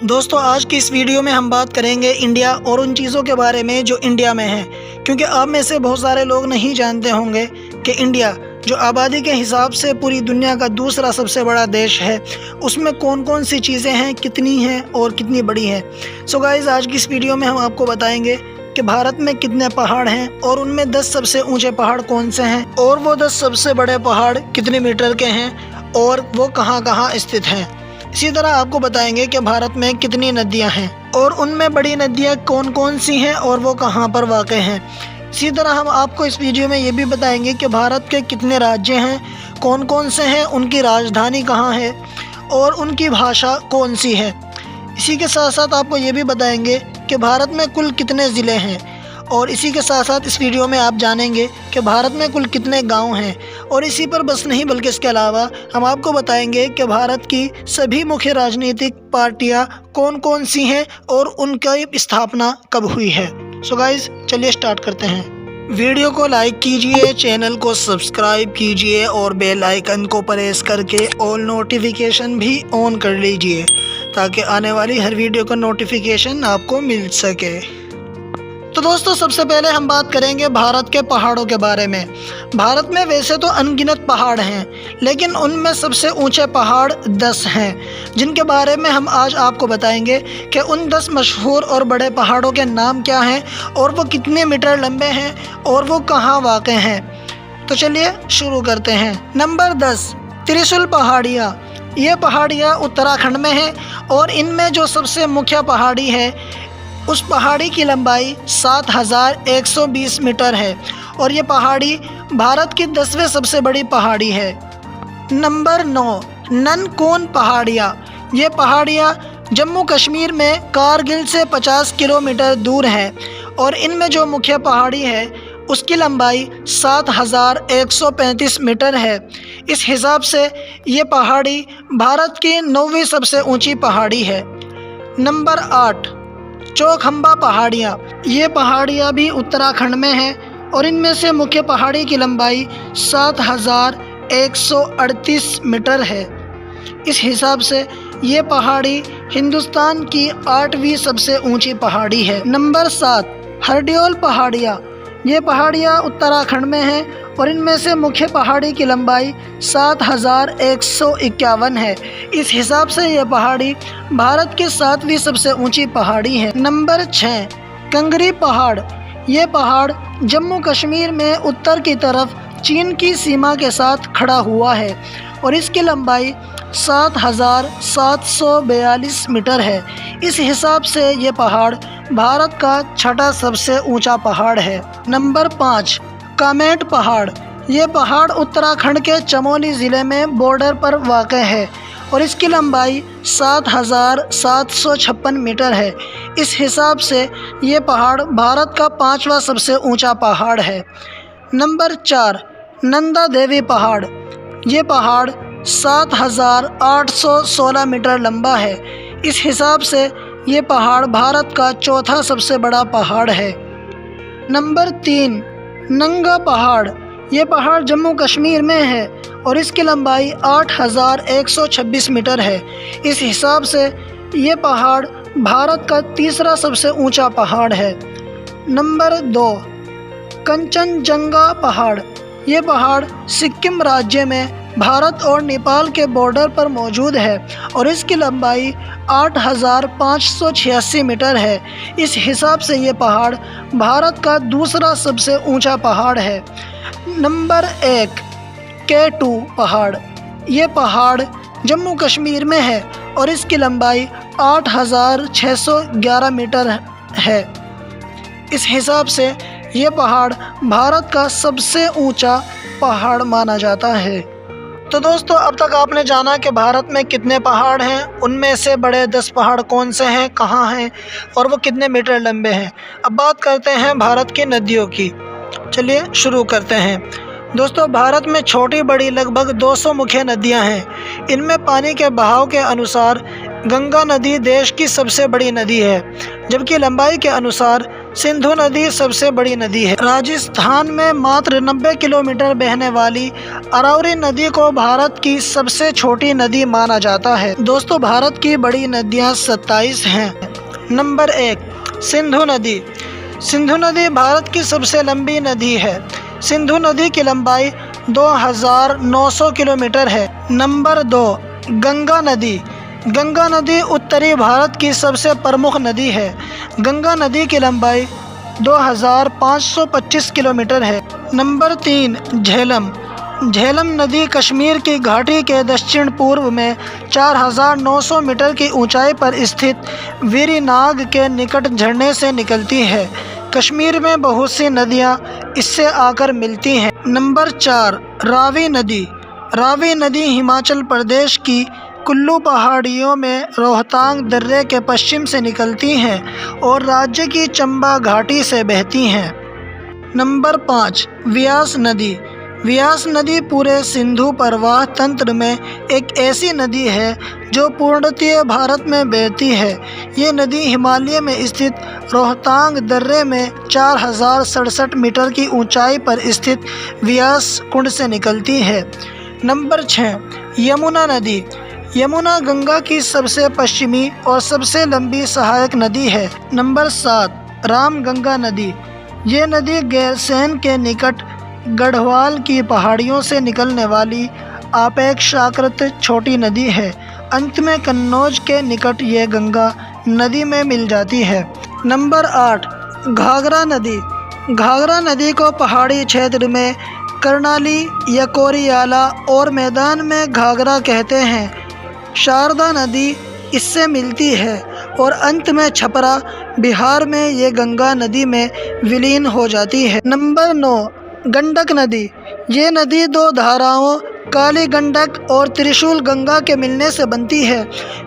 दोस्तों आज की इस वीडियो में हम बात करेंगे इंडिया और उन चीज़ों के बारे में जो इंडिया में है, क्योंकि आप में से बहुत सारे लोग नहीं जानते होंगे कि इंडिया जो आबादी के हिसाब से पूरी दुनिया का दूसरा सबसे बड़ा देश है, उसमें कौन कौन सी चीज़ें हैं, कितनी हैं और कितनी बड़ी हैं। सो गाइस आज की इस वीडियो में हम आपको बताएंगे कि भारत में कितने पहाड़ हैं और उनमें 10 सबसे ऊंचे पहाड़ कौन से हैं और वो 10 सबसे बड़े पहाड़ कितने मीटर के हैं और वो कहाँ कहाँ स्थित हैं। इसी तरह आपको बताएंगे कि भारत में कितनी नदियां हैं और उनमें बड़ी नदियां कौन कौन सी हैं और वो कहां पर वाक़ हैं। इसी तरह हम आपको इस वीडियो में ये भी बताएंगे कि भारत के कितने राज्य हैं, कौन कौन से हैं, उनकी राजधानी कहां है और उनकी भाषा कौन सी है। इसी के साथ साथ आपको ये भी बताएंगे कि भारत में कुल कितने ज़िले हैं और इसी के साथ साथ इस वीडियो में आप जानेंगे कि भारत में कुल कितने गांव हैं। और इसी पर बस नहीं बल्कि इसके अलावा हम आपको बताएंगे कि भारत की सभी मुख्य राजनीतिक पार्टियां कौन कौन सी हैं और उनकी स्थापना कब हुई है। सो गाइस चलिए स्टार्ट करते हैं। वीडियो को लाइक कीजिए, चैनल को सब्सक्राइब कीजिए और बेल आइकन को प्रेस करके ऑल नोटिफिकेशन भी ऑन कर लीजिए ताकि आने वाली हर वीडियो का नोटिफिकेशन आपको मिल सके। तो दोस्तों सबसे पहले हम बात करेंगे भारत के पहाड़ों के बारे में। भारत में वैसे तो अनगिनत पहाड़ हैं, लेकिन उनमें सबसे ऊंचे पहाड़ 10 हैं, जिनके बारे में हम आज आपको बताएंगे कि उन 10 मशहूर और बड़े पहाड़ों के नाम क्या हैं और वो कितने मीटर लंबे हैं और वो कहाँ वाक़ हैं। तो चलिए शुरू करते हैं। नंबर 10 त्रिशूल पहाड़ियाँ। ये पहाड़ियाँ उत्तराखंड में हैं और इनमें जो सबसे मुख्य पहाड़ी है उस पहाड़ी की लंबाई 7120 मीटर है और ये पहाड़ी भारत की 10वें सबसे बड़ी पहाड़ी है। नंबर 9 ननकौन पहाड़ियाँ। ये पहाड़ियाँ जम्मू कश्मीर में कारगिल से 50 किलोमीटर दूर है और इनमें जो मुख्य पहाड़ी है उसकी लंबाई 7135 मीटर है। इस हिसाब से ये पहाड़ी भारत की 9वीं सबसे ऊंची पहाड़ी है। नंबर 8 चौखंबा पहाड़ियाँ। ये पहाड़ियाँ भी उत्तराखंड में हैं और इनमें से मुख्य पहाड़ी की लंबाई 7138 मीटर है। इस हिसाब से ये पहाड़ी हिंदुस्तान की 8वीं सबसे ऊंची पहाड़ी है। नंबर 7 हरड्योल पहाड़ियाँ। ये पहाड़ियाँ उत्तराखंड में हैं और इनमें से मुख्य पहाड़ी की लंबाई 7151 है। इस हिसाब से यह पहाड़ी भारत की 7वीं सबसे ऊंची पहाड़ी है। नंबर 6 कंगरी पहाड़। ये पहाड़ जम्मू कश्मीर में उत्तर की तरफ चीन की सीमा के साथ खड़ा हुआ है और इसकी लंबाई 7742 मीटर है। इस हिसाब से ये पहाड़ भारत का 6ठा सबसे ऊंचा पहाड़ है। नंबर 5 कामेट पहाड़। ये पहाड़ उत्तराखंड के चमोली ज़िले में बॉर्डर पर वाक़ है और इसकी लंबाई 7756 मीटर है। इस हिसाब से ये पहाड़ भारत का 5वां सबसे ऊंचा पहाड़ है। नंबर 4 नंदा देवी पहाड़। ये पहाड़ 7816 मीटर लंबा है। इस हिसाब से ये पहाड़ भारत का 4था सबसे बड़ा पहाड़ है। नंबर 3 नंगा पहाड़। ये पहाड़ जम्मू कश्मीर में है और इसकी लंबाई 8126 मीटर है। इस हिसाब से ये पहाड़ भारत का 3रा सबसे ऊंचा पहाड़ है। नंबर 2 कंचनजंगा पहाड़। ये पहाड़ सिक्किम राज्य में भारत और नेपाल के बॉर्डर पर मौजूद है और इसकी लंबाई 8586 मीटर है। इस हिसाब से ये पहाड़ भारत का 2रा सबसे ऊंचा पहाड़ है। नंबर 1 K2 पहाड़। ये पहाड़ जम्मू कश्मीर में है और इसकी लंबाई 8611 मीटर है। इस हिसाब से ये पहाड़ भारत का सबसे ऊंचा पहाड़ माना जाता है। तो दोस्तों अब तक आपने जाना कि भारत में कितने पहाड़ हैं, उनमें से बड़े 10 पहाड़ कौन से हैं, कहाँ हैं और वो कितने मीटर लंबे हैं। अब बात करते हैं भारत की नदियों की। चलिए शुरू करते हैं। दोस्तों भारत में छोटी बड़ी लगभग 200 मुख्य नदियां हैं। इनमें पानी के बहाव के अनुसार गंगा नदी देश की सबसे बड़ी नदी है, जबकि लंबाई के अनुसार सिंधु नदी सबसे बड़ी नदी है। राजस्थान में मात्र 90 किलोमीटर बहने वाली अरावली नदी को भारत की सबसे छोटी नदी माना जाता है। दोस्तों, भारत की बड़ी नदियां 27 हैं। नंबर 1, सिंधु नदी। सिंधु नदी भारत की सबसे लंबी नदी है। सिंधु नदी की लंबाई 2900 किलोमीटर है। नंबर 2, गंगा नदी। गंगा नदी उत्तरी भारत की सबसे प्रमुख नदी है। गंगा नदी की लंबाई 2525 किलोमीटर है। नंबर 3, झेलम। झेलम नदी कश्मीर की घाटी के दक्षिण पूर्व में 4900 मीटर की ऊंचाई पर स्थित वीरनाग के निकट झरने से निकलती है। कश्मीर में बहुत सी नदियां इससे आकर मिलती हैं। नंबर 4, रावी नदी। रावी नदी हिमाचल प्रदेश की कुल्लू पहाड़ियों में रोहतांग दर्रे के पश्चिम से निकलती हैं और राज्य की चंबा घाटी से बहती हैं। नंबर 5, व्यास नदी। व्यास नदी पूरे सिंधु प्रवाह तंत्र में एक ऐसी नदी है जो पूर्णतः भारत में बहती है। ये नदी हिमालय में स्थित रोहतांग दर्रे में 4067 मीटर की ऊंचाई पर स्थित व्यास कुंड से निकलती है। नंबर 6, यमुना नदी। यमुना गंगा की सबसे पश्चिमी और सबसे लंबी सहायक नदी है। नंबर 7, रामगंगा नदी। ये नदी गैरसैंण के निकट गढ़वाल की पहाड़ियों से निकलने वाली अपेक्षाकृत छोटी नदी है। अंत में कन्नौज के निकट ये गंगा नदी में मिल जाती है। नंबर 8, घाघरा नदी। घाघरा नदी को पहाड़ी क्षेत्र में कर्णाली या कोरियाला और मैदान में घाघरा कहते हैं। शारदा नदी इससे मिलती है और अंत में छपरा बिहार में ये गंगा नदी में विलीन हो जाती है। नंबर 9, गंडक नदी। ये नदी दो धाराओं काली गंडक और त्रिशूल गंगा के मिलने से बनती है।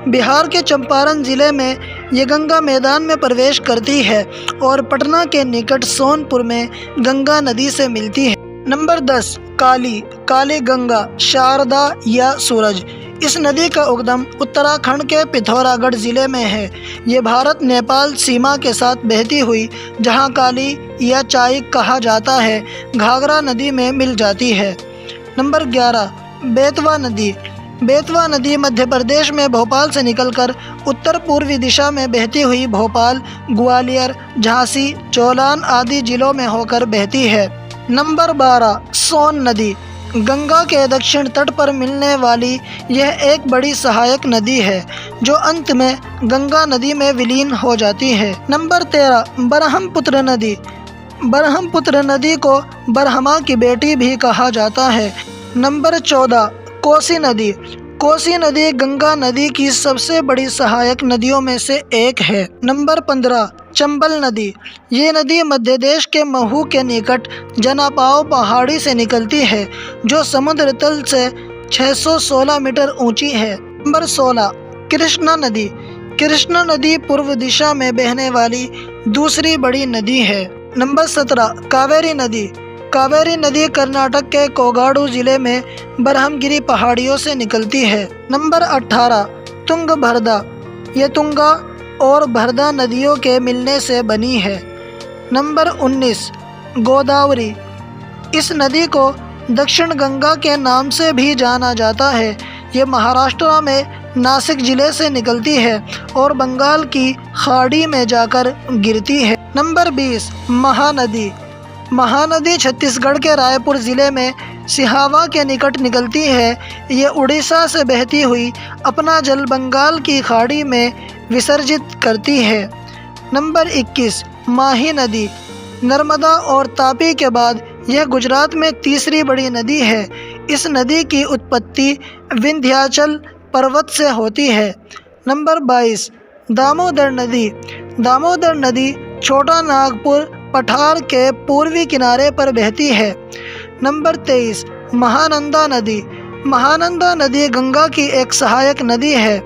बिहार के चंपारण जिले में ये गंगा मैदान में प्रवेश करती है और पटना के निकट सोनपुर में गंगा नदी से मिलती है। नंबर 10, काली गंगा, शारदा या सूरज। इस नदी का उद्गम उत्तराखंड के पिथौरागढ़ जिले में है। ये भारत नेपाल सीमा के साथ बहती हुई, जहां काली या चाइक कहा जाता है, घाघरा नदी में मिल जाती है। नंबर 11, बेतवा नदी। बेतवा नदी मध्य प्रदेश में भोपाल से निकलकर उत्तर पूर्वी दिशा में बहती हुई भोपाल, ग्वालियर, झांसी, चौलान आदि जिलों में होकर बहती है। नंबर 12, सोन नदी। गंगा के दक्षिण तट पर मिलने वाली यह एक बड़ी सहायक नदी है जो अंत में गंगा नदी में विलीन हो जाती है। नंबर 13, ब्रह्मपुत्र नदी। ब्रह्मपुत्र नदी को ब्रह्मा की बेटी भी कहा जाता है। नंबर 14, कोसी नदी। कोसी नदी गंगा नदी की सबसे बड़ी सहायक नदियों में से एक है। नंबर 15, चंबल नदी। ये नदी मध्य देश के महू के निकट जनापाव पहाड़ी से निकलती है जो समुद्र तल से 616 मीटर ऊंची है। नंबर 16, कृष्णा नदी। कृष्णा नदी पूर्व दिशा में बहने वाली दूसरी बड़ी नदी है। नंबर 17, कावेरी नदी। कावेरी नदी कर्नाटक के कोगाडू जिले में ब्रह्मगिरी पहाड़ियों से निकलती है। नंबर 18, तुंगभद्रा। ये तुंगा और भद्रा नदियों के मिलने से बनी है। नंबर 19, गोदावरी। इस नदी को दक्षिण गंगा के नाम से भी जाना जाता है। ये महाराष्ट्र में नासिक जिले से निकलती है और बंगाल की खाड़ी में जाकर गिरती है। नंबर 20, महानदी। महानदी छत्तीसगढ़ के रायपुर ज़िले में सिहावा के निकट निकलती है। ये उड़ीसा से बहती हुई अपना जल बंगाल की खाड़ी में विसर्जित करती है। नंबर 21, माही नदी। नर्मदा और तापी के बाद यह गुजरात में तीसरी बड़ी नदी है। इस नदी की उत्पत्ति विंध्याचल पर्वत से होती है। नंबर 22, दामोदर नदी। दामोदर नदी छोटा नागपुर पठार के पूर्वी किनारे पर बहती है। नंबर 23, महानंदा नदी। महानंदा नदी गंगा की एक सहायक नदी है।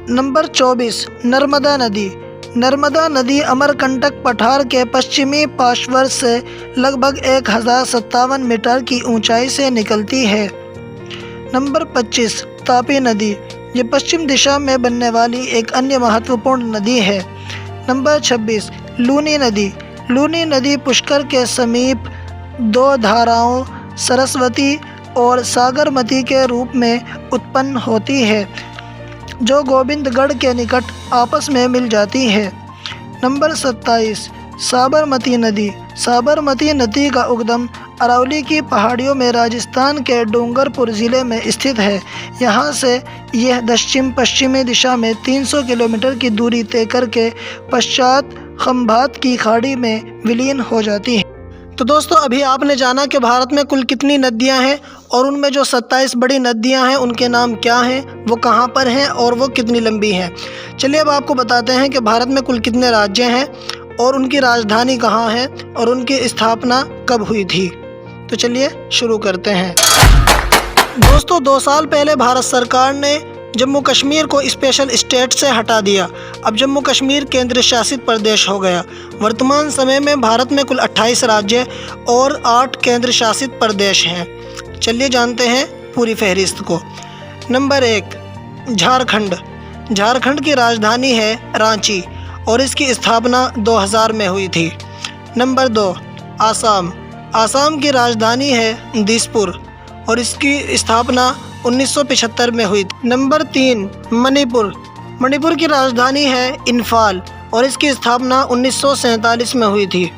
नंबर 24, नर्मदा नदी। नर्मदा नदी अमरकंटक पठार के पश्चिमी पार्श्व से लगभग 1057 मीटर की ऊंचाई से निकलती है। नंबर 25, तापी नदी। ये पश्चिम दिशा में बनने वाली एक अन्य महत्वपूर्ण नदी है। नंबर 26, लूनी नदी। लूनी नदी पुष्कर के समीप दो धाराओं सरस्वती और सागरमती के रूप में उत्पन्न होती है, जो गोविंदगढ़ के निकट आपस में मिल जाती है। नंबर 27, साबरमती नदी। साबरमती नदी का उद्गम अरावली की पहाड़ियों में राजस्थान के डूंगरपुर ज़िले में स्थित है। यहाँ से यह दक्षिण पश्चिमी दिशा में 300 किलोमीटर की दूरी तय करके पश्चात खंभात की खाड़ी में विलीन हो जाती है। तो दोस्तों, अभी आपने जाना कि भारत में कुल कितनी नदियाँ हैं और उनमें जो 27 बड़ी नदियाँ हैं उनके नाम क्या हैं, वो कहाँ पर हैं और वो कितनी लंबी हैं। चलिए अब आपको बताते हैं कि भारत में कुल कितने राज्य हैं और उनकी राजधानी कहाँ है और उनकी स्थापना कब हुई थी। तो चलिए शुरू करते हैं। दोस्तों, 2 साल पहले भारत सरकार ने जम्मू कश्मीर को स्पेशल स्टेट से हटा दिया। अब जम्मू कश्मीर केंद्र शासित प्रदेश हो गया। वर्तमान समय में भारत में कुल 28 राज्य और 8 केंद्र शासित प्रदेश हैं। चलिए जानते हैं पूरी फहरिस्त को। नंबर 1, झारखंड। झारखंड की राजधानी है रांची और इसकी स्थापना 2000 में हुई थी। नंबर 2, आसाम। आसाम की राजधानी है दिसपुर और इसकी स्थापना 1975 में हुई थी। नंबर 3, मणिपुर। मणिपुर की राजधानी है इम्फाल और इसकी स्थापना 1947 में हुई थी।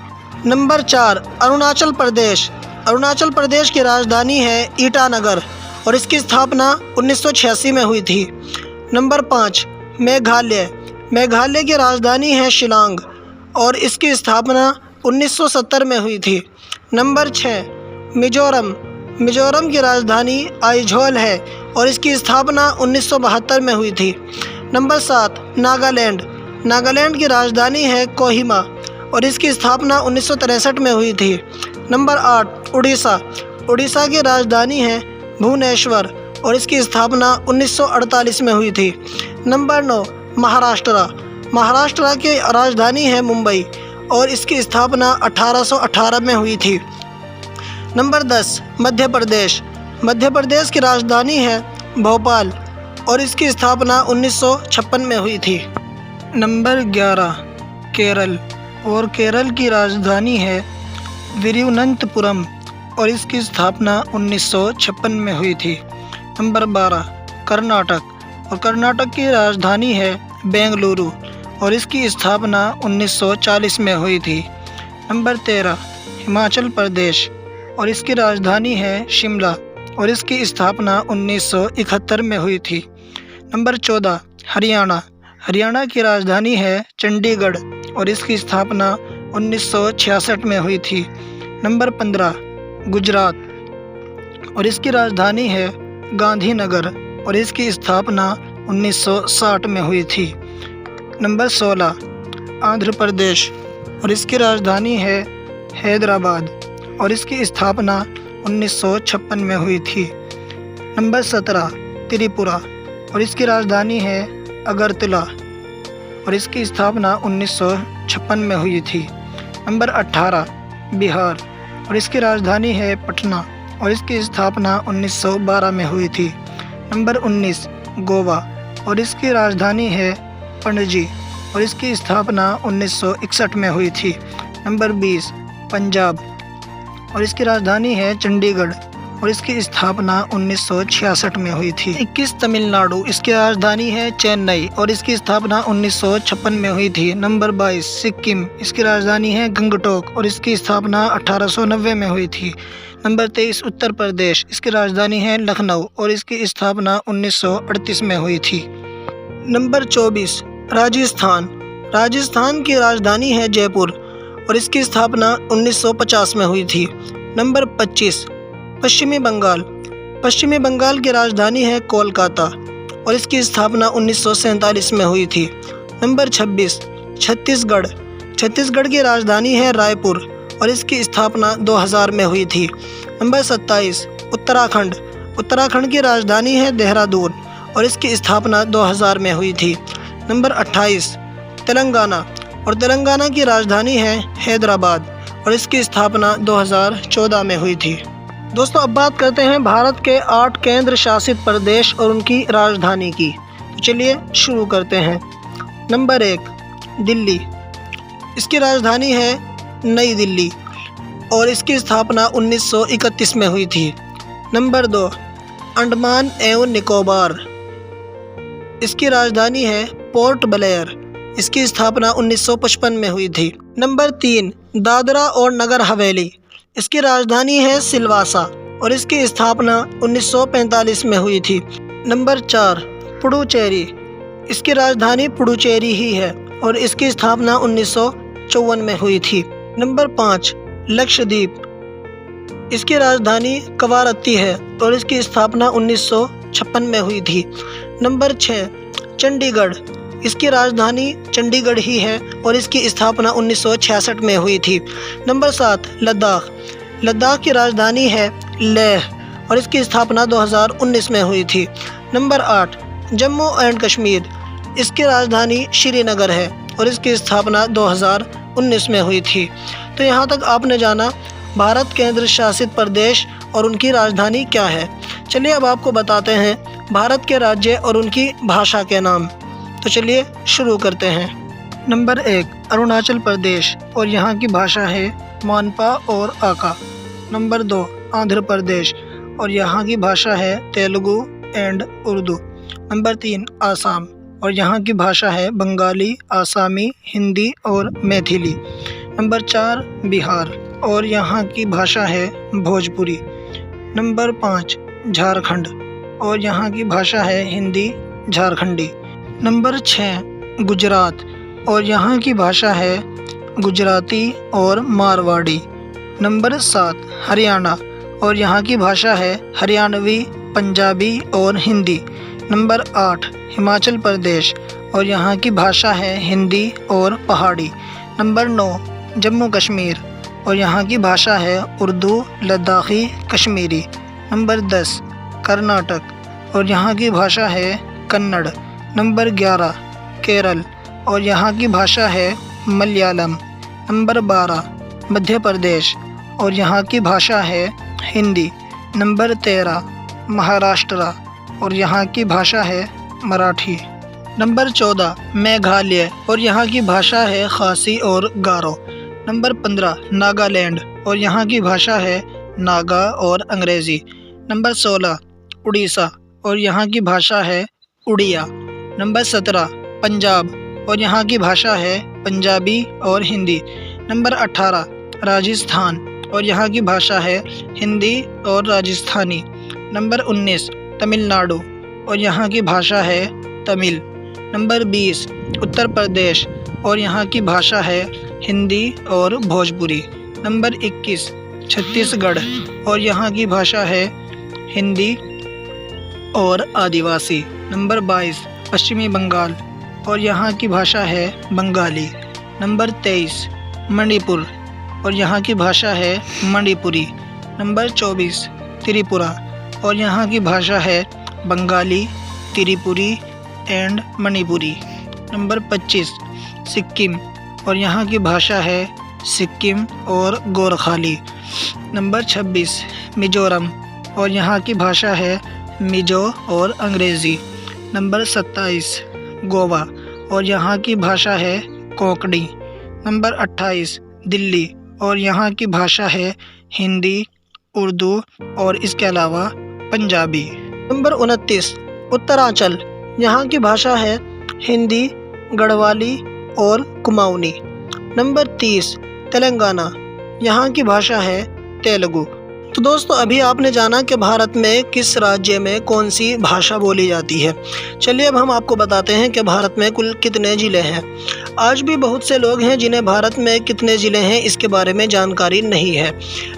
नंबर 4, अरुणाचल प्रदेश। अरुणाचल प्रदेश की राजधानी है ईटानगर और इसकी स्थापना 1986 में हुई थी। नंबर 5, मेघालय। मेघालय की राजधानी है शिलांग और इसकी स्थापना 1970 में हुई थी। नंबर 6, मिजोरम। मिजोरम की राजधानी आइजोल है और इसकी स्थापना 1972 में हुई थी। नंबर 7, नागालैंड। नागालैंड की राजधानी है कोहिमा और इसकी स्थापना 1963 में हुई थी। नंबर 8, उड़ीसा। उड़ीसा की राजधानी है भुवनेश्वर और इसकी स्थापना 1948 में हुई थी। नंबर 9, महाराष्ट्र। महाराष्ट्र की राजधानी है मुंबई और इसकी स्थापना 1818 में हुई थी। नंबर 10, मध्य प्रदेश। मध्य प्रदेश की राजधानी है भोपाल और इसकी स्थापना 1956 में हुई थी। नंबर 11, केरल। और केरल की राजधानी है विरुवनंतपुरम और इसकी स्थापना 1956 में हुई थी। नंबर 12, कर्नाटक। और कर्नाटक की राजधानी है बेंगलुरु और इसकी स्थापना 1940 में हुई थी। नंबर 13, हिमाचल प्रदेश और इसकी राजधानी है शिमला और इसकी स्थापना 1971 में हुई थी। नंबर 14, हरियाणा। हरियाणा की राजधानी है चंडीगढ़ और इसकी स्थापना 1966 में हुई थी। नंबर 15, गुजरात और इसकी राजधानी है गांधीनगर और इसकी स्थापना 1960 में हुई थी। नंबर 16, आंध्र प्रदेश और इसकी राजधानी है हैदराबाद और इसकी स्थापना 1956 में हुई थी। नंबर 17, त्रिपुरा और इसकी राजधानी है अगरतला और इसकी स्थापना 1956 में हुई थी। नंबर 18, बिहार और इसकी राजधानी है पटना और इसकी स्थापना 1912 में हुई थी। नंबर 19, गोवा और इसकी राजधानी है पणजी और इसकी स्थापना 1961 में हुई थी। नंबर 20, पंजाब और इसकी राजधानी है चंडीगढ़ और इसकी स्थापना 1966 में हुई थी। 21, तमिलनाडु। इसकी राजधानी है चेन्नई और इसकी स्थापना 1956 में हुई थी। नंबर 22, सिक्किम। इसकी राजधानी है गंगटोक और इसकी स्थापना 1890 में हुई थी। नंबर 23, उत्तर प्रदेश। इसकी राजधानी है लखनऊ और इसकी स्थापना 1938 में हुई थी। नंबर 24, राजस्थान। राजस्थान की राजधानी है जयपुर और इसकी स्थापना 1950 में हुई थी। नंबर 25, पश्चिमी बंगाल। पश्चिमी बंगाल की राजधानी है कोलकाता और इसकी स्थापना 1947 में हुई थी। नंबर 26, छत्तीसगढ़। छत्तीसगढ़ की राजधानी है रायपुर और इसकी स्थापना 2000 में हुई थी। नंबर 27, उत्तराखंड। उत्तराखंड की राजधानी है देहरादून और इसकी स्थापना 2000 में हुई थी। नंबर 28, तेलंगाना। और तेलंगाना की राजधानी है हैदराबाद और इसकी स्थापना 2014 में हुई थी। दोस्तों, अब बात करते हैं भारत के 8 केंद्र शासित प्रदेश और उनकी राजधानी की। तो चलिए शुरू करते हैं। नंबर 1, दिल्ली। इसकी राजधानी है नई दिल्ली और इसकी स्थापना 1931 में हुई थी। नंबर 2, अंडमान एवं निकोबार, इसकी राजधानी है पोर्ट ब्लेयर, इसकी स्थापना 1955 में हुई थी। नंबर 3, दादरा और नगर हवेली, इसकी राजधानी है सिलवासा और इसकी स्थापना 1945 में हुई थी। नंबर 4, पुडुचेरी, इसकी राजधानी पुडुचेरी ही है और इसकी स्थापना 1954 में हुई थी। नंबर 5, लक्षद्वीप, इसकी राजधानी कवारत्ती है और इसकी स्थापना 1956 में हुई थी। नंबर 6, चंडीगढ़, इसकी राजधानी चंडीगढ़ ही है और इसकी स्थापना 1966 में हुई थी। नंबर 7, लद्दाख, लद्दाख की राजधानी है लेह और इसकी स्थापना 2019 में हुई थी। नंबर 8, जम्मू एंड कश्मीर, इसकी राजधानी श्रीनगर है और इसकी स्थापना 2019 में हुई थी। तो यहाँ तक आपने जाना भारत केंद्र शासित प्रदेश और उनकी राजधानी क्या है। चलिए अब आपको बताते हैं भारत के राज्य और उनकी भाषा के नाम। तो चलिए शुरू करते हैं। नंबर 1, अरुणाचल प्रदेश और यहाँ की भाषा है मोनपा और आका। नंबर 2, आंध्र प्रदेश और यहाँ की भाषा है तेलुगु एंड उर्दू। नंबर 3, आसाम और यहाँ की भाषा है बंगाली, आसामी, हिंदी और मैथिली। नंबर 4, बिहार और यहाँ की भाषा है भोजपुरी। नंबर 5, झारखंड और यहाँ की भाषा है हिंदी झारखंडी। नंबर 6, गुजरात और यहाँ की भाषा है गुजराती और मारवाड़ी। नंबर 7, हरियाणा और यहाँ की भाषा है हरियाणवी, पंजाबी और हिंदी। नंबर 8, हिमाचल प्रदेश और यहाँ की भाषा है हिंदी और पहाड़ी। नंबर 9, जम्मू कश्मीर और यहाँ की भाषा है उर्दू, लद्दाखी, कश्मीरी। नंबर 10, कर्नाटक और यहाँ की भाषा है कन्नड़। नंबर 11, केरल और यहाँ की भाषा है मलयालम। नंबर 12, मध्य प्रदेश और यहाँ की भाषा है हिंदी। नंबर 13, महाराष्ट्र और यहाँ की भाषा है मराठी। नंबर 14, मेघालय और यहाँ की भाषा है खासी और गारो। नंबर 15, नागालैंड और यहाँ की भाषा है नागा और अंग्रेज़ी। नंबर 16, उड़ीसा और यहाँ की भाषा है उड़िया। नंबर 17, पंजाब और यहाँ की भाषा है पंजाबी और हिंदी। नंबर 18, राजस्थान और यहाँ की भाषा है हिंदी और राजस्थानी। नंबर 19, तमिलनाडु और यहाँ की भाषा है तमिल। नंबर 20, उत्तर प्रदेश और यहाँ की भाषा है हिंदी और भोजपुरी। नंबर 21, छत्तीसगढ़ और यहाँ की भाषा है हिंदी और आदिवासी। नंबर 22, पश्चिमी बंगाल और यहाँ की भाषा है बंगाली। नंबर 23, मणिपुर और यहाँ की भाषा है मणिपुरी। नंबर 24, त्रिपुरा और यहाँ की भाषा है बंगाली, त्रिपुरी एंड मणिपुरी। नंबर 25, सिक्किम और यहाँ की भाषा है सिक्किम और गोरखाली। नंबर 26, मिजोरम और यहाँ की भाषा है मिजो और अंग्रेज़ी। नंबर 27, गोवा और यहाँ की भाषा है कोंकणी। नंबर 28, दिल्ली और यहाँ की भाषा है हिंदी, उर्दू और इसके अलावा पंजाबी। नंबर 29, उत्तरांचल, यहाँ की भाषा है हिंदी, गढ़वाली और कुमाऊनी। नंबर 30, तेलंगाना, यहाँ की भाषा है तेलुगु। तो दोस्तों अभी आपने जाना कि भारत में किस राज्य में कौन सी भाषा बोली जाती है। चलिए अब हम आपको बताते हैं कि भारत में कुल कितने ज़िले हैं। आज भी बहुत से लोग हैं जिन्हें भारत में कितने ज़िले हैं इसके बारे में जानकारी नहीं है।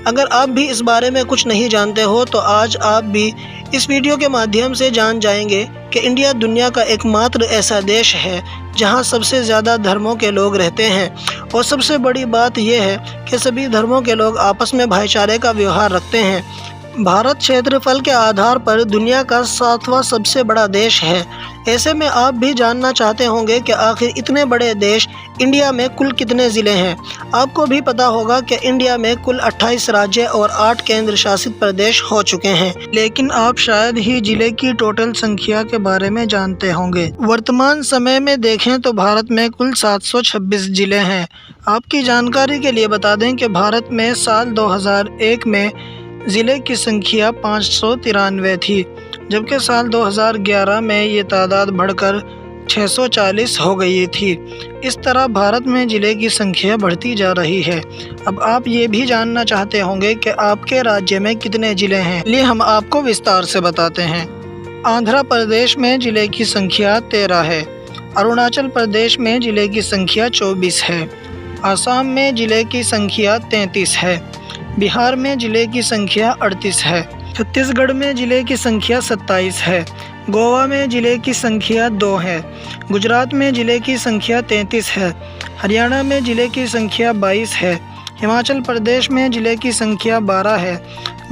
अगर आप भी इस बारे में कुछ नहीं जानते हो तो आज आप भी इस वीडियो के माध्यम से जान जाएंगे कि इंडिया दुनिया का एकमात्र ऐसा देश है जहां सबसे ज़्यादा धर्मों के लोग रहते हैं और सबसे बड़ी बात यह है कि सभी धर्मों के लोग आपस में भाईचारे का व्यवहार रखते हैं। भारत क्षेत्रफल के आधार पर दुनिया का 7वां सबसे बड़ा देश है। ऐसे में आप भी जानना चाहते होंगे कि आखिर इतने बड़े देश इंडिया में कुल कितने ज़िले हैं। आपको भी पता होगा कि इंडिया में कुल 28 राज्य और 8 केंद्र शासित प्रदेश हो चुके हैं, लेकिन आप शायद ही ज़िले की टोटल संख्या के बारे में जानते होंगे। वर्तमान समय में देखें तो भारत में कुल 726 ज़िले हैं। आपकी जानकारी के लिए बता दें कि भारत में साल 2001 में ज़िले की संख्या 593 थी, जबकि साल 2011 में ये तादाद बढ़कर 640 हो गई थी। इस तरह भारत में ज़िले की संख्या बढ़ती जा रही है। अब आप ये भी जानना चाहते होंगे कि आपके राज्य में कितने ज़िले हैं, लिए हम आपको विस्तार से बताते हैं। आंध्र प्रदेश में ज़िले की संख्या 13 है। अरुणाचल प्रदेश में ज़िले की संख्या 24 है। आसाम में ज़िले की संख्या 33 है। बिहार में ज़िले की संख्या 38 है। छत्तीसगढ़ में ज़िले की संख्या 27 है। गोवा में ज़िले की संख्या 2 है। गुजरात में ज़िले की संख्या 33 है। हरियाणा में ज़िले की संख्या 22 है। हिमाचल प्रदेश में ज़िले की संख्या 12 है।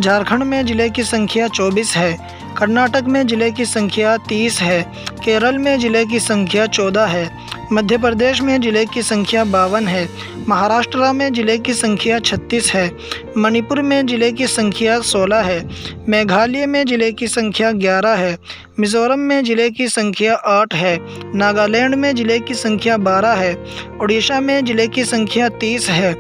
झारखंड में ज़िले की संख्या 24 है। कर्नाटक में ज़िले की संख्या 30 है। केरल में ज़िले की संख्या 14 है। मध्य प्रदेश में ज़िले की संख्या 52 है। महाराष्ट्र में ज़िले की संख्या 36 है। मणिपुर में ज़िले की संख्या 16 है। मेघालय में ज़िले की संख्या 11 है। मिज़ोरम में ज़िले की संख्या 8 है। नागालैंड में ज़िले की संख्या 12 है। उड़ीसा में ज़िले की संख्या 30 है।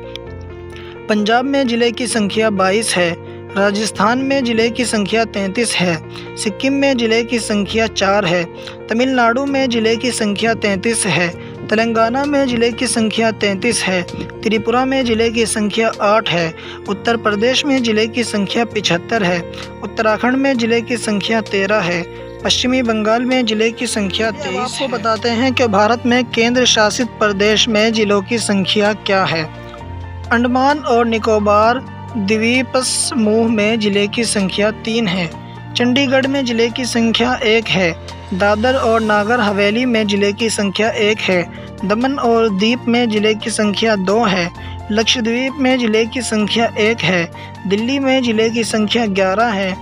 पंजाब में ज़िले की संख्या 22 है। राजस्थान में ज़िले की संख्या 33 है। सिक्किम में ज़िले की संख्या 4 है। तमिलनाडु में ज़िले की संख्या 33 है। तेलंगाना में ज़िले की संख्या 33 है। त्रिपुरा में ज़िले की संख्या 8 है। उत्तर प्रदेश में ज़िले की संख्या 75 है। उत्तराखंड में ज़िले की संख्या 13 है। पश्चिमी बंगाल में ज़िले की संख्या 23 है। आपको बताते हैं कि भारत में केंद्र शासित प्रदेश में ज़िलों की संख्या क्या है। अंडमान और निकोबार द्वीप समूह में ज़िले की संख्या 3 है। चंडीगढ़ में ज़िले की संख्या 1 है। दादर और नागर हवेली में ज़िले की संख्या 1 है। दमन और दीप में ज़िले की संख्या 2 है। लक्षद्वीप में ज़िले की संख्या 1 है। दिल्ली में ज़िले की संख्या 11 है।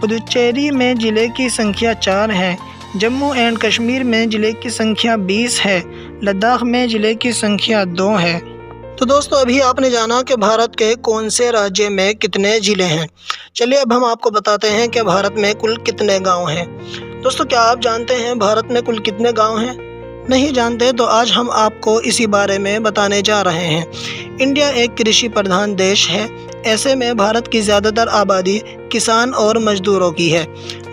पुदुचेरी में ज़िले की संख्या 4 है। जम्मू एंड कश्मीर में ज़िले की संख्या 20 है। लद्दाख में ज़िले की संख्या 2 है। तो दोस्तों, अभी आपने जाना कि भारत के कौन से राज्य में कितने ज़िले हैं। चलिए अब हम आपको बताते हैं कि भारत में कुल कितने गांव हैं। दोस्तों, क्या आप जानते हैं भारत में कुल कितने गांव हैं? नहीं जानते तो आज हम आपको इसी बारे में बताने जा रहे हैं। इंडिया एक कृषि प्रधान देश है। ऐसे में भारत की ज़्यादातर आबादी किसान और मजदूरों की है।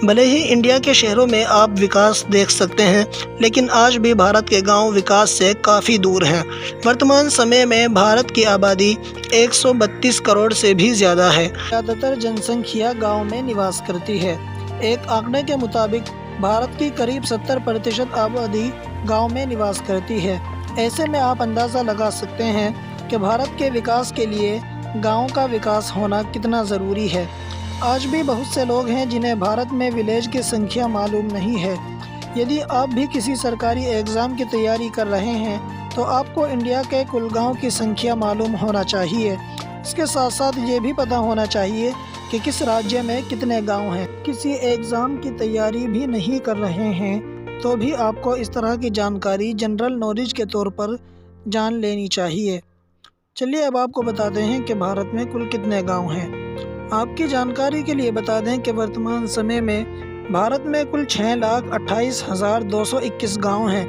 भले ही इंडिया के शहरों में आप विकास देख सकते हैं, लेकिन आज भी भारत के गांव विकास से काफ़ी दूर हैं। वर्तमान समय में भारत की आबादी 132 करोड़ से भी ज़्यादा है। ज़्यादातर जनसंख्या गाँव में निवास करती है। एक आंकड़े के मुताबिक भारत की करीब 70% आबादी गाँव में निवास करती है। ऐसे में आप अंदाज़ा लगा सकते हैं कि भारत के विकास के लिए गाँव का विकास होना कितना ज़रूरी है। आज भी बहुत से लोग हैं जिन्हें भारत में विलेज की संख्या मालूम नहीं है। यदि आप भी किसी सरकारी एग्ज़ाम की तैयारी कर रहे हैं तो आपको इंडिया के कुल गाँव की संख्या मालूम होना चाहिए। इसके साथ साथ ये भी पता होना चाहिए कि किस राज्य में कितने गाँव हैं। किसी एग्ज़ाम की तैयारी भी नहीं कर रहे हैं तो भी आपको इस तरह की जानकारी जनरल नॉलेज के तौर पर जान लेनी चाहिए। चलिए अब आपको बताते हैं कि भारत में कुल कितने गांव हैं। आपकी जानकारी के लिए बता दें कि वर्तमान समय में भारत में कुल 6,28,221 गांव हैं।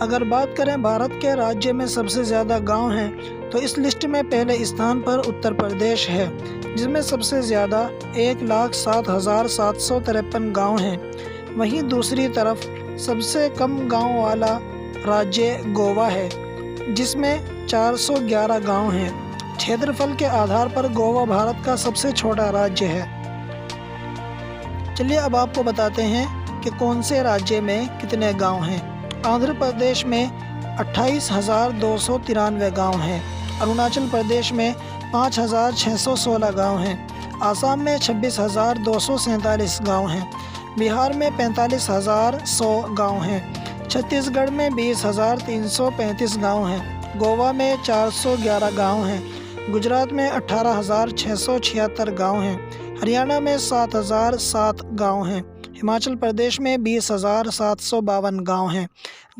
अगर बात करें भारत के राज्य में सबसे ज़्यादा गांव हैं तो इस लिस्ट में पहले स्थान पर उत्तर प्रदेश है, जिसमें सबसे ज़्यादा 1,07,753 गाँव हैं। वहीं दूसरी तरफ सबसे कम गाँव वाला राज्य गोवा है, जिसमें 411 गांव हैं। क्षेत्रफल के आधार पर गोवा भारत का सबसे छोटा राज्य है। चलिए अब आपको बताते हैं कि कौन से राज्य में कितने गांव हैं। आंध्र प्रदेश में 28,293 गांव हैं। अरुणाचल प्रदेश में 5,616 गांव हैं। आसाम में 26,247 गांव हैं। बिहार में 45,100 गांव हैं। छत्तीसगढ़ में 20,335 गांव हैं। गोवा में 411 गांव हैं। गुजरात में 18,676 गांव हैं। हरियाणा में 7,007 गांव हैं। हिमाचल प्रदेश में 20,752 गांव हैं।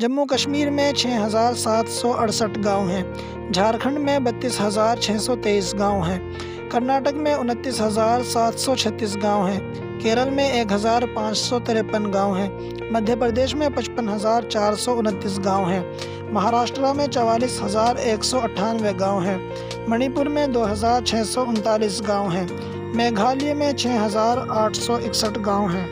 जम्मू कश्मीर में 6,768 गांव हैं। झारखंड में 32,623 गांव हैं। कर्नाटक में 29,736 गांव हैं। केरल में 1,553 गांव हैं। मध्य प्रदेश में 55,429 गांव हैं। महाराष्ट्र में 44,198 गांव हैं। मणिपुर में 2,639 गांव हैं। मेघालय में 6,861 गांव हैं।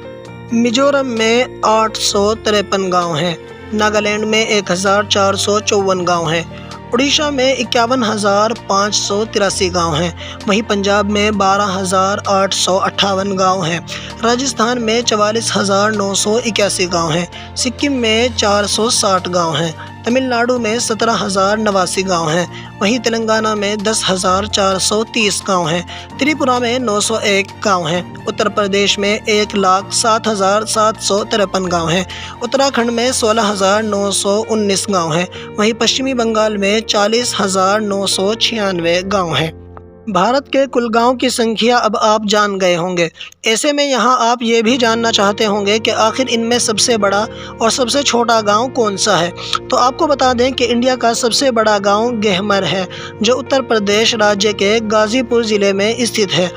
मिजोरम में 853 गांव हैं। नागालैंड में 1,454 गांव हैं। उड़ीसा में 51,583 गांव हैं। वहीं पंजाब में 12,858 गांव हैं। राजस्थान में 44,981 गांव हैं। सिक्किम में 460 गांव हैं। तमिलनाडु में 17,089 गांव हैं। वहीं तेलंगाना में 10,430 गांव हैं। त्रिपुरा में 901 गांव हैं। उत्तर प्रदेश में 1,07,753 गांव हैं। उत्तराखंड में 16,919 गांव हैं। वहीं पश्चिमी बंगाल में 40,996 गांव हैं। भारत के कुल गांव की संख्या अब आप जान गए होंगे। ऐसे में यहाँ आप ये भी जानना चाहते होंगे कि आखिर इनमें सबसे बड़ा और सबसे छोटा गांव कौन सा है। तो आपको बता दें कि इंडिया का सबसे बड़ा गांव गेहमर है, जो उत्तर प्रदेश राज्य के गाजीपुर ज़िले में स्थित है।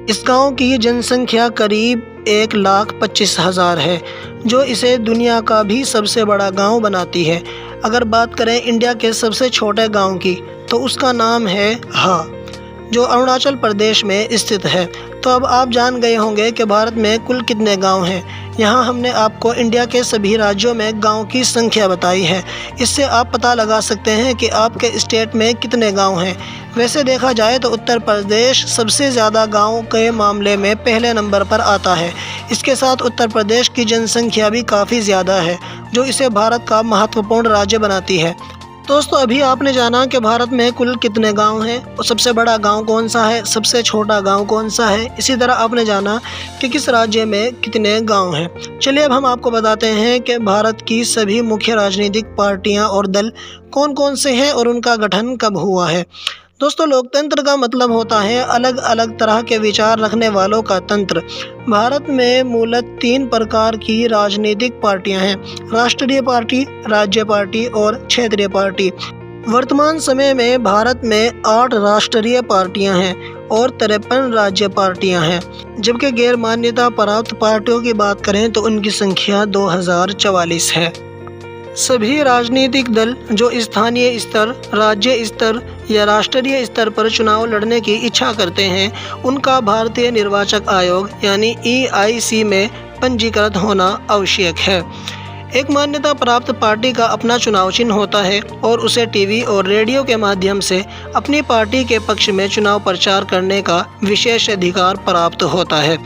इस गांव की जनसंख्या करीब 1,25,000 है, जो इसे दुनिया का भी सबसे बड़ा गाँव बनाती है। अगर बात करें इंडिया के सबसे छोटे गाँव की, तो उसका नाम है हा, जो अरुणाचल प्रदेश में स्थित है। तो अब आप जान गए होंगे कि भारत में कुल कितने गांव हैं। यहाँ हमने आपको इंडिया के सभी राज्यों में गांव की संख्या बताई है। इससे आप पता लगा सकते हैं कि आपके स्टेट में कितने गांव हैं। वैसे देखा जाए तो उत्तर प्रदेश सबसे ज़्यादा गांव के मामले में पहले नंबर पर आता है। इसके साथ उत्तर प्रदेश की जनसंख्या भी काफ़ी ज़्यादा है, जो इसे भारत का महत्वपूर्ण राज्य बनाती है। दोस्तों, अभी आपने जाना कि भारत में कुल कितने गांव हैं और सबसे बड़ा गांव कौन सा है, सबसे छोटा गांव कौन सा है। इसी तरह आपने जाना कि किस राज्य में कितने गांव हैं। चलिए अब हम आपको बताते हैं कि भारत की सभी मुख्य राजनीतिक पार्टियां और दल कौन कौन से हैं और उनका गठन कब हुआ है। दोस्तों, लोकतंत्र का मतलब होता है अलग अलग तरह के विचार रखने वालों का तंत्र। भारत में मूलतः 3 प्रकार की राजनीतिक पार्टियां हैं: राष्ट्रीय पार्टी, राज्य पार्टी और क्षेत्रीय पार्टी। वर्तमान समय में भारत में 8 राष्ट्रीय पार्टियां हैं और 53 राज्य पार्टियां हैं। जबकि गैर मान्यता प्राप्त पार्टियों की बात करें तो उनकी संख्या 2044 है। सभी राजनीतिक दल जो स्थानीय स्तर, राज्य स्तर या राष्ट्रीय स्तर पर चुनाव लड़ने की इच्छा करते हैं, उनका भारतीय निर्वाचक आयोग यानी EIC में पंजीकृत होना आवश्यक है। एक मान्यता प्राप्त पार्टी का अपना चुनाव चिन्ह होता है और उसे टीवी और रेडियो के माध्यम से अपनी पार्टी के पक्ष में चुनाव प्रचार करने का विशेष अधिकार प्राप्त होता है।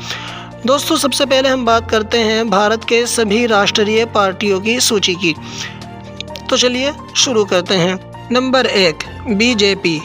दोस्तों, सबसे पहले हम बात करते हैं भारत के सभी राष्ट्रीय पार्टियों की सूची की। तो चलिए शुरू करते हैं। नंबर 1 BJP,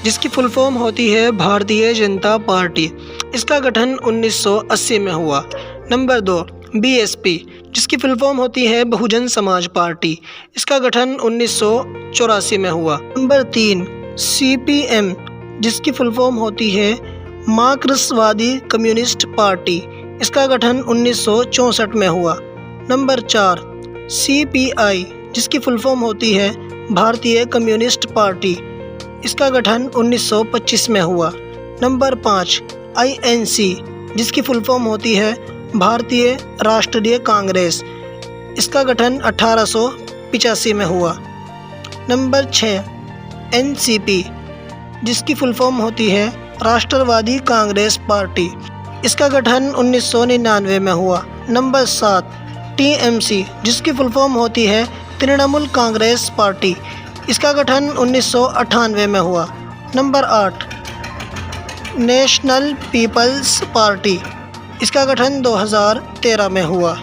जिसकी फुल फॉर्म होती है भारतीय जनता पार्टी। इसका गठन 1980 में हुआ। नंबर 2 BSP, जिसकी फुल फॉर्म होती है बहुजन समाज पार्टी। इसका गठन 1984 में हुआ। नंबर 3 CPM, जिसकी फुल फॉर्म होती है मार्क्सवादी कम्युनिस्ट पार्टी। इसका गठन 1964 में हुआ। नंबर 4 CPI, जिसकी फुल फॉर्म होती है भारतीय कम्युनिस्ट पार्टी। इसका गठन 1925 में हुआ। नंबर 5 INC, जिसकी फुल फॉर्म होती है भारतीय राष्ट्रीय कांग्रेस। इसका गठन 1885 में हुआ। नंबर 6 NCP, जिसकी फुल फॉर्म होती है राष्ट्रवादी कांग्रेस पार्टी। इसका गठन 1999 में हुआ। नंबर 7 TMC, जिसकी फुल फॉर्म होती है तृणमूल कांग्रेस पार्टी। इसका गठन 1998 में हुआ। Number 8 national people's party. इसका गठन 2013 में हुआ।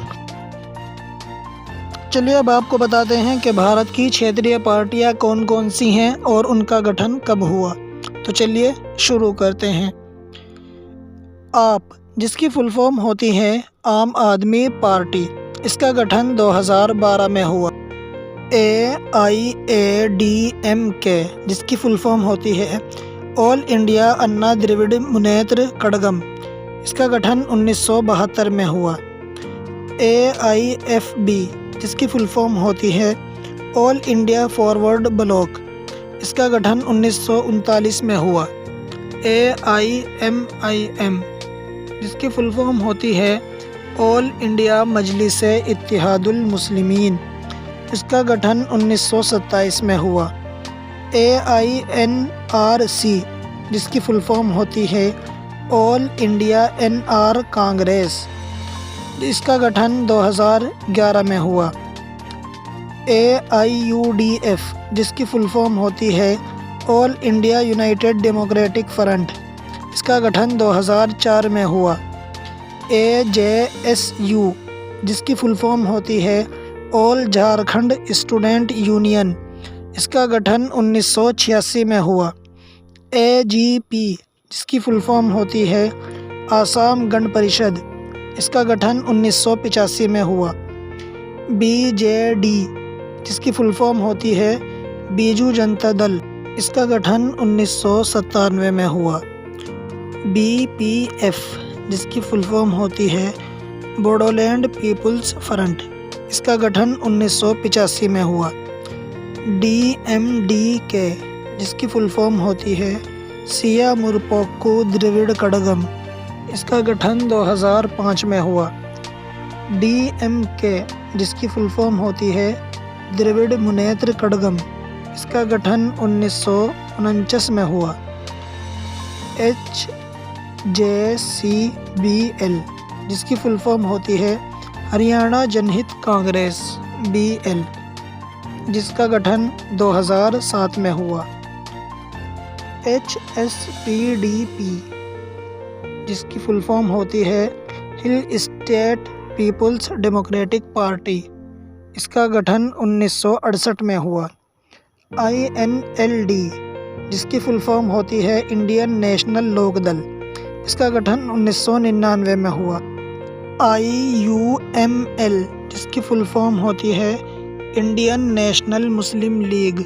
चलिए अब आपको बताते हैं कि भारत की क्षेत्रीय पार्टियां कौन कौन सी हैं और उनका गठन कब हुआ। तो चलिए शुरू करते हैं। आप, जिसकी फुल फॉर्म होती है आम आदमी पार्टी। इसका गठन 2012 में हुआ। AIADMK, जिसकी फुल फॉर्म होती है ऑल इंडिया अन्ना द्रविड़ मुनेत्र कड़गम। इसका गठन 1972 में हुआ। AIFB जिसकी फुल फॉर्म होती है ऑल इंडिया फॉरवर्ड ब्लॉक, इसका गठन 1939 में हुआ। AIMIM जिसकी फुल फॉर्म होती है ऑल इंडिया मजलिस इत्तेहादुल मुस्लिमीन, इसका गठन 1927 में हुआ। AINRC जिसकी फुल फॉर्म होती है ऑल इंडिया NR कांग्रेस, इसका गठन 2011 में हुआ। AIUDF जिसकी फुल फॉर्म होती है all India United democratic front, इसका गठन 2004 में हुआ। AJSU जिसकी फुल फॉर्म होती है ऑल झारखंड स्टूडेंट यूनियन, इसका गठन 1986 में हुआ। AGP जिसकी फुल फॉर्म होती है आसाम गण परिषद, इसका गठन 1985 में हुआ। BJD जिसकी फुल फॉर्म होती है बीजू जनता दल, इसका गठन 1997 में हुआ। BPF जिसकी फुल फॉर्म होती है बोडोलैंड पीपुल्स फ्रंट, इसका गठन 1985 में हुआ। DMDK जिसकी फुल फॉर्म होती है सिया मुरपोक्कू द्रविड़ कड़गम, इसका गठन 2005 में हुआ। DMK जिसकी फुल फॉर्म होती है द्रविड़ मुनेत्र कड़गम, इसका गठन 1949 में हुआ। HJCBL जिसकी फुल फॉर्म होती है हरियाणा जनहित कांग्रेस BL, जिसका गठन 2007 में हुआ। HSPDP जिसकी फुल फॉर्म होती है hill state people's democratic party, इसका गठन 1968 में हुआ। INLD जिसकी फुल फॉर्म होती है इंडियन नेशनल लोकदल, इसका गठन 1999 में हुआ। IUML जिसकी फुल फॉर्म होती है इंडियन नेशनल मुस्लिम लीग,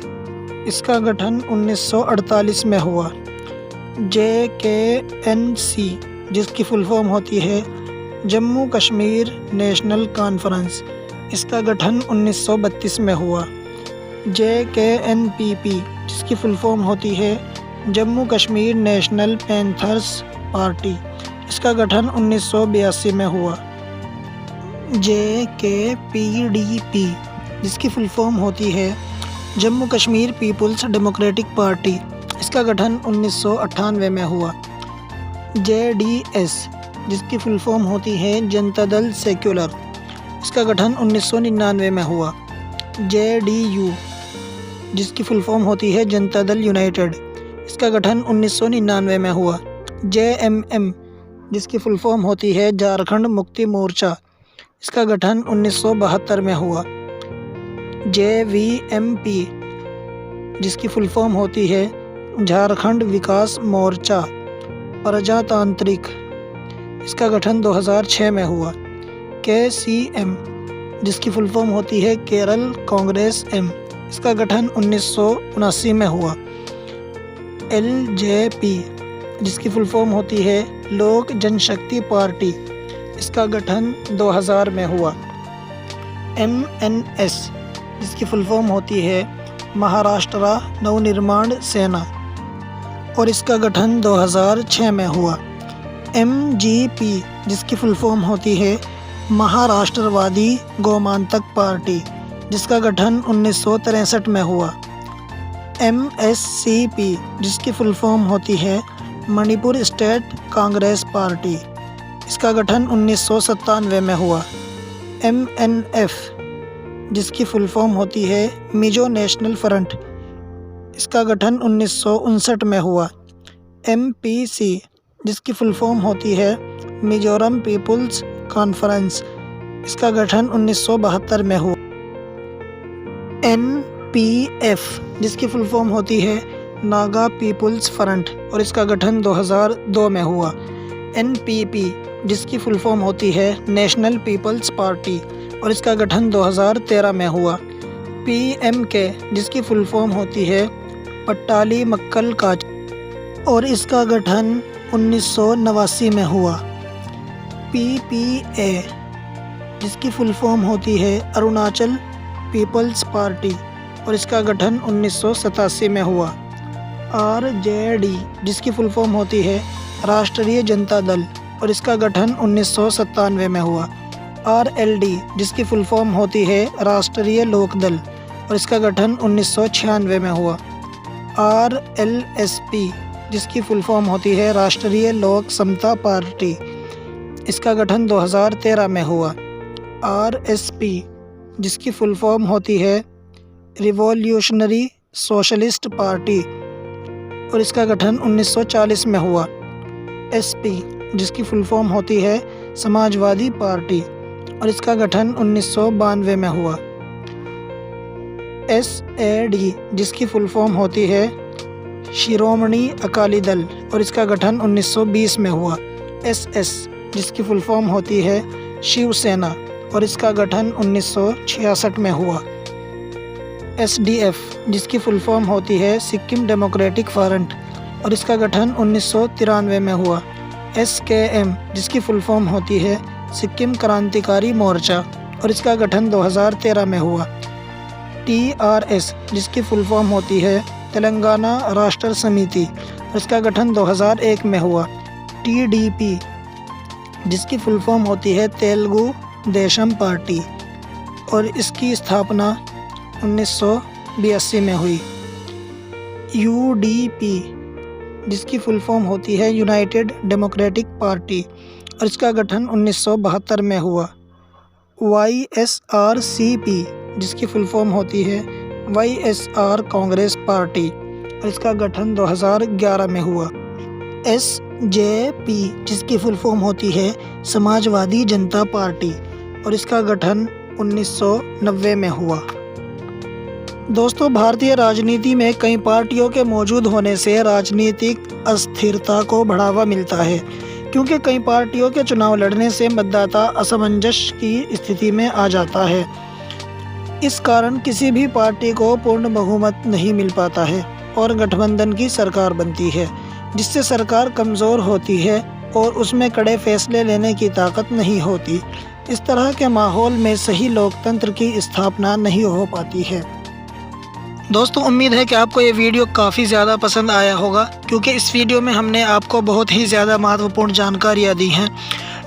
इसका गठन 1948 में हुआ। JKNC जिसकी फुल फॉर्म होती है जम्मू कश्मीर नेशनल कॉन्फ्रेंस, इसका गठन 1932 में हुआ। JKNPP जिसकी फुल फॉर्म होती है Jammu Kashmir national panthers party, इसका गठन 1982 में हुआ। JKPDP जिसकी फुल फॉर्म होती है Jammu Kashmir people's democratic party, इसका गठन 1998 में हुआ। JDS जिसकी फुल फॉर्म होती है जनता दल सेक्युलर, इसका गठन 1999 में हुआ। JDU जिसकी फुल फॉर्म होती है जनता दल यूनाइटेड, इसका गठन 1999 में हुआ। JMM जिसकी फुल फॉर्म होती है झारखंड मुक्ति मोर्चा, इसका गठन 1972 में हुआ। JVMP जिसकी फुल फॉर्म होती है झारखंड विकास मोर्चा प्रजातांत्रिक, इसका गठन 2006 में हुआ। KCM जिसकी फुल फॉर्म होती है केरल कांग्रेस M, इसका गठन 1979 में हुआ। LJP जिसकी फुल फॉर्म होती है लोक जनशक्ति पार्टी, इसका गठन 2000 में हुआ। MNS जिसकी फुल फॉर्म होती है महाराष्ट्र नवनिर्माण सेना और इसका गठन 2006 में हुआ। MGP जिसकी फुल फॉर्म होती है महाराष्ट्रवादी गोमांतक पार्टी, जिसका गठन 1963 में हुआ। MSCP जिसकी फुल फॉर्म होती है मणिपुर स्टेट कांग्रेस पार्टी, इसका गठन 1997 में हुआ। MNF जिसकी फुल फॉर्म होती है मिजो नेशनल फ्रंट, इसका गठन 1959 में हुआ। MPC जिसकी फुल फॉर्म होती है मिजोरम पीपुल्स कॉन्फ्रेंस, इसका गठन 1972 में हुआ। NPF जिसकी फुल फॉर्म होती है नागा पीपुल्स फ्रंट और इसका गठन 2002 में हुआ। NPP जिसकी फुल फॉर्म होती है नेशनल पीपल्स पार्टी और इसका गठन 2013 में हुआ। PMK जिसकी फुल फॉर्म होती है पट्टाली मक्कल काच और इसका गठन 1989 में हुआ। PPA जिसकी फुल फॉर्म होती है अरुणाचल पीपल्स पार्टी और इसका गठन 1987 में हुआ। RJD जिसकी फुल फॉर्म होती है राष्ट्रीय जनता दल और इसका गठन 1997 में हुआ। RLD जिसकी फुल फॉर्म होती है राष्ट्रीय लोक दल और इसका गठन 1996 में हुआ। RLSP जिसकी फुल फॉर्म होती है राष्ट्रीय लोक समता पार्टी, इसका गठन 2013 में हुआ। RSP जिसकी फुल फॉर्म होती है रिवॉल्यूशनरी सोशलिस्ट पार्टी और इसका गठन 1940 में हुआ। SP जिसकी फुल फॉर्म होती है समाजवादी पार्टी और इसका गठन 1992 में हुआ। SAD जिसकी फुल फॉर्म होती है शिरोमणि अकाली दल और इसका गठन 1920 में हुआ। SS जिसकी फुल फॉर्म होती है शिवसेना और इसका गठन 1966 में हुआ। SDF जिसकी फुल फॉर्म होती है सिक्किम डेमोक्रेटिक फ्रंट और इसका गठन 1993 में हुआ। SKM जिसकी फुल फॉर्म होती है सिक्किम क्रांतिकारी मोर्चा और इसका गठन 2013 में हुआ। TRS जिसकी फुल फॉर्म होती है तेलंगाना राष्ट्र समिति और इसका गठन 2001 में हुआ। TDP जिसकी फुल फॉर्म होती है तेलुगु देशम पार्टी और इसकी स्थापना 1982 में हुई। UDP जिसकी फुल फॉर्म होती है यूनाइटेड डेमोक्रेटिक पार्टी और इसका गठन 1972 में हुआ। YSRCP जिसकी फुल फॉर्म होती है YSR कांग्रेस पार्टी और इसका गठन 2011 में हुआ। SJP जिसकी फुल फॉर्म होती है समाजवादी जनता पार्टी और इसका गठन 1990 में हुआ। दोस्तों, भारतीय राजनीति में कई पार्टियों के मौजूद होने से राजनीतिक अस्थिरता को बढ़ावा मिलता है, क्योंकि कई पार्टियों के चुनाव लड़ने से मतदाता असमंजस की स्थिति में आ जाता है। इस कारण किसी भी पार्टी को पूर्ण बहुमत नहीं मिल पाता है और गठबंधन की सरकार बनती है, जिससे सरकार कमज़ोर होती है और उसमें कड़े फैसले लेने की ताकत नहीं होती। इस तरह के माहौल में सही लोकतंत्र की स्थापना नहीं हो पाती है। दोस्तों, उम्मीद है कि आपको ये वीडियो काफ़ी ज़्यादा पसंद आया होगा, क्योंकि इस वीडियो में हमने आपको बहुत ही ज़्यादा महत्वपूर्ण जानकारियाँ दी हैं।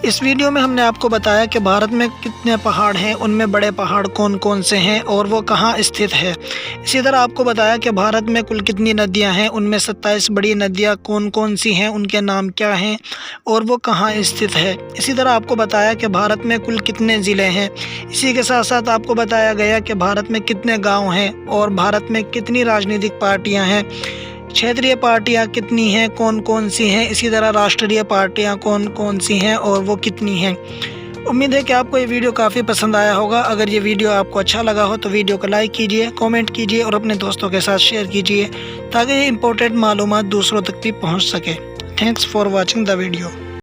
इस वीडियो में हमने आपको बताया कि भारत में कितने पहाड़ हैं, उनमें बड़े पहाड़ कौन कौन से हैं और वो कहाँ स्थित है। इसी तरह आपको बताया कि भारत में कुल कितनी नदियाँ हैं, उनमें 27 बड़ी नदियाँ कौन कौन सी हैं, उनके नाम क्या हैं और वो कहाँ स्थित है। इसी तरह आपको बताया कि भारत में कुल कितने ज़िले हैं। इसी के साथ साथ आपको बताया गया कि भारत में कितने गाँव हैं और भारत में कितनी राजनीतिक पार्टियाँ हैं, क्षेत्रीय पार्टियां कितनी हैं, कौन कौन सी हैं। इसी तरह राष्ट्रीय पार्टियां कौन कौन सी हैं और वो कितनी हैं। उम्मीद है कि आपको ये वीडियो काफ़ी पसंद आया होगा। अगर ये वीडियो आपको अच्छा लगा हो तो वीडियो को लाइक कीजिए, कमेंट कीजिए और अपने दोस्तों के साथ शेयर कीजिए, ताकि ये इंपॉर्टेंट मालूमात दूसरों तक भी पहुंच सके। Thanks for watching the video.